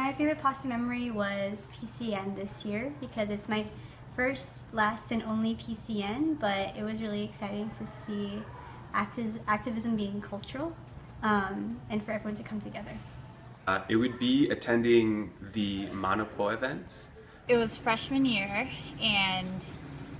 My favorite PASU memory was PCN this year because it's my first, last, and only PCN, but it was really exciting to see activism being cultural and for everyone to come together. It would be attending the Manopo events. It was freshman year and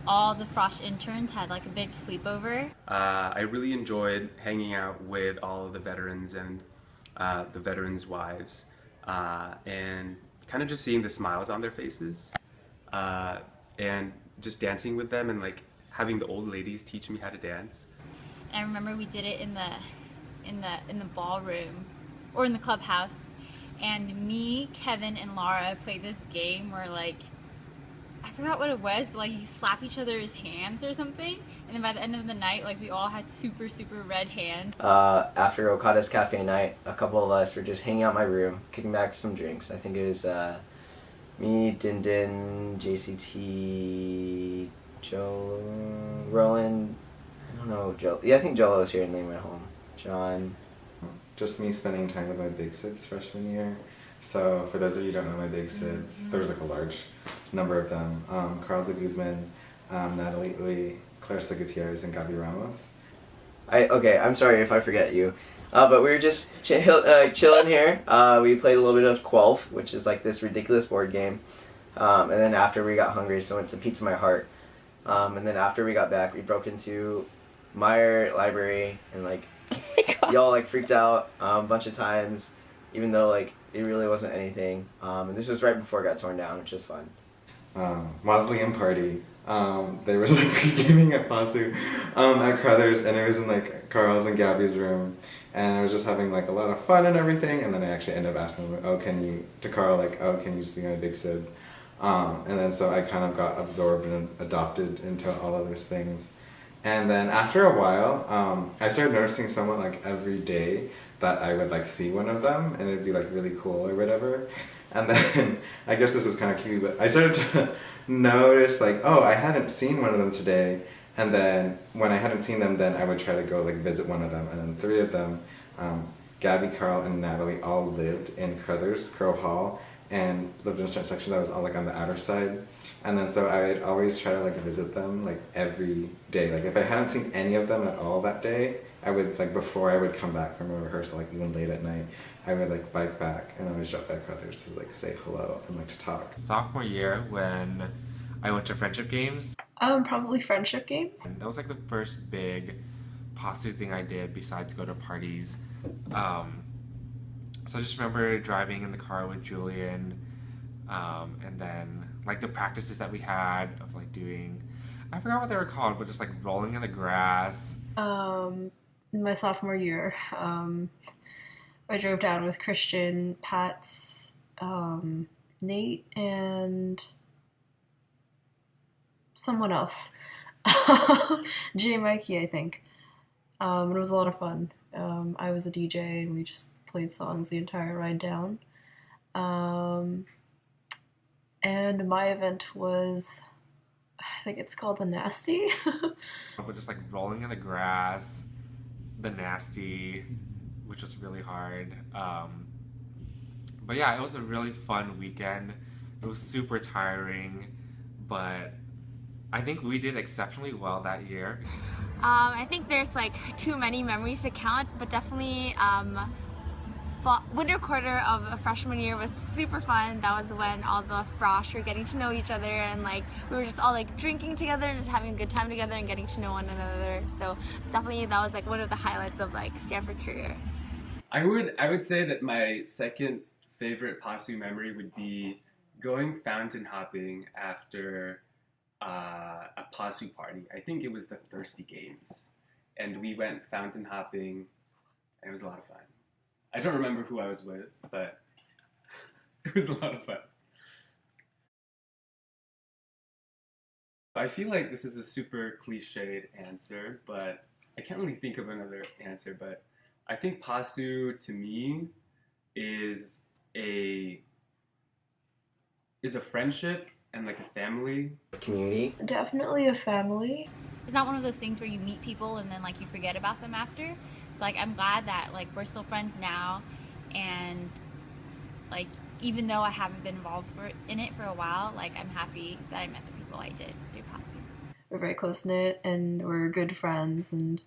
all the Frosh interns had like a big sleepover. I really enjoyed hanging out with all of the veterans and the veterans' wives and kind of just seeing the smiles on their faces and just dancing with them and like having the old ladies teach me how to dance. And I remember we did it in the ballroom or in the clubhouse, and me, Kevin, and Laura played this game where like I forgot what it was, but like you slap each other's hands or something, and then by the end of the night, like we all had super red hands. After Okada's cafe night, a couple of us were just hanging out in my room, kicking back some drinks. I think it was me, Din, JCT, Joe, Roland. I don't know, Joe. Yeah, I think Joe was here and they went home. John. Just me spending time with my big sibs freshman year. So for those of you who don't know my big sibs, there's like a large number of them. Carl de Guzman, Natalie Uy, Clarissa Gutierrez, and Gabi Ramos. Okay, I'm sorry if I forget you. But we were just chilling here. We played a little bit of Quelf, which is like this ridiculous board game. And then after we got hungry, so went to Pizza My Heart. And then after we got back, we broke into Meyer Library and like y'all like freaked out a bunch of times, even though like it really wasn't anything. And this was right before it got torn down, which is fun. Mausoleum Party. There was like pre-gaming at PASU at Crothers, and it was in like Carl's and Gabby's room, and I was just having like a lot of fun and everything. And then I actually ended up asking him, to Carl, like, can you just be my big sib? And then so I kind of got absorbed and adopted into all of those things. And then after a while, I started noticing someone like every day that I would like see one of them, and it'd be like really cool or whatever. And then, I guess this is kind of cute, but I started to notice like, I hadn't seen one of them today. And then when I hadn't seen them, then I would try to go like visit one of them. And then three of them, Gabby, Carl, and Natalie all lived in Crothers, Crow Hall, and lived in a certain section that was all like on the outer side. And then so I'd always try to like visit them like every day. Like if I hadn't seen any of them at all that day, I would like before I would come back from a rehearsal, like even late at night, I would like bike back and I would drop by Crothers to like say hello and like to talk. Sophomore year when I went to friendship games. Probably friendship games. And that was like the first big PASU thing I did besides go to parties. So I just remember driving in the car with Julian, and then like the practices that we had of like doing, I forgot what they were called, but just like rolling in the grass. In my sophomore year, I drove down with Christian, Pat's, Nate, and someone else. Jay Mikey, I think. And it was a lot of fun. I was a DJ and we just played songs the entire ride down. And my event was, I think it's called the Nasty. But just like rolling in the grass, the Nasty, which was really hard. But yeah, it was a really fun weekend. It was super tiring, but I think we did exceptionally well that year. I think there's like too many memories to count, but definitely winter quarter of a freshman year was super fun. That was when all the frosh were getting to know each other, and like we were just all like drinking together and just having a good time together and getting to know one another. So definitely that was like one of the highlights of like Stanford career. I would say that my second favorite PASU memory would be going fountain hopping after a PASU party. I think it was the Thirsty Games, and we went fountain hopping, and it was a lot of fun. I don't remember who I was with, but it was a lot of fun. I feel like this is a super cliched answer, but I can't really think of another answer, but I think PASU to me is a friendship and like a family. Community. Definitely a family. It's not one of those things where you meet people and then like you forget about them after. So like I'm glad that like we're still friends now, and like even though I haven't been involved in it for a while, like I'm happy that I met the people I did through PASU. We're very close knit and we're good friends, and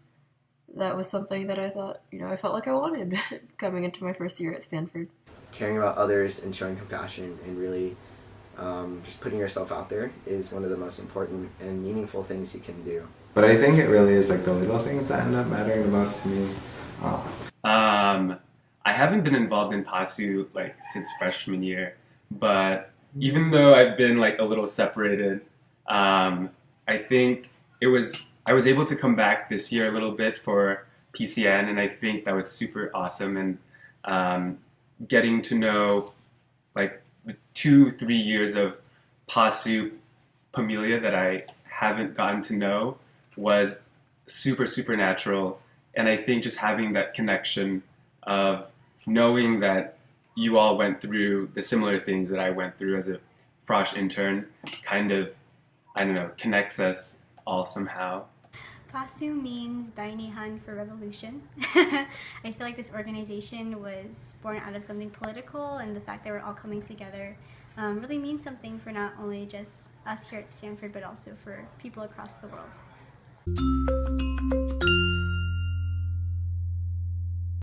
that was something that I thought, I felt like I wanted coming into my first year at Stanford. Caring about others and showing compassion and really just putting yourself out there is one of the most important and meaningful things you can do. But I think it really is like the little things that end up mattering the most to me. I haven't been involved in PASU like since freshman year, but even though I've been like a little separated, I think I was able to come back this year a little bit for PCN, and I think that was super awesome. And getting to know like the 2-3 years of PASU Pamelia that I haven't gotten to know was super, super natural. And I think just having that connection of knowing that you all went through the similar things that I went through as a Frosh intern kind of, I don't know, connects us all somehow. PASU means Bainihan for revolution. I feel like this organization was born out of something political, and the fact that we're all coming together really means something for not only just us here at Stanford, but also for people across the world.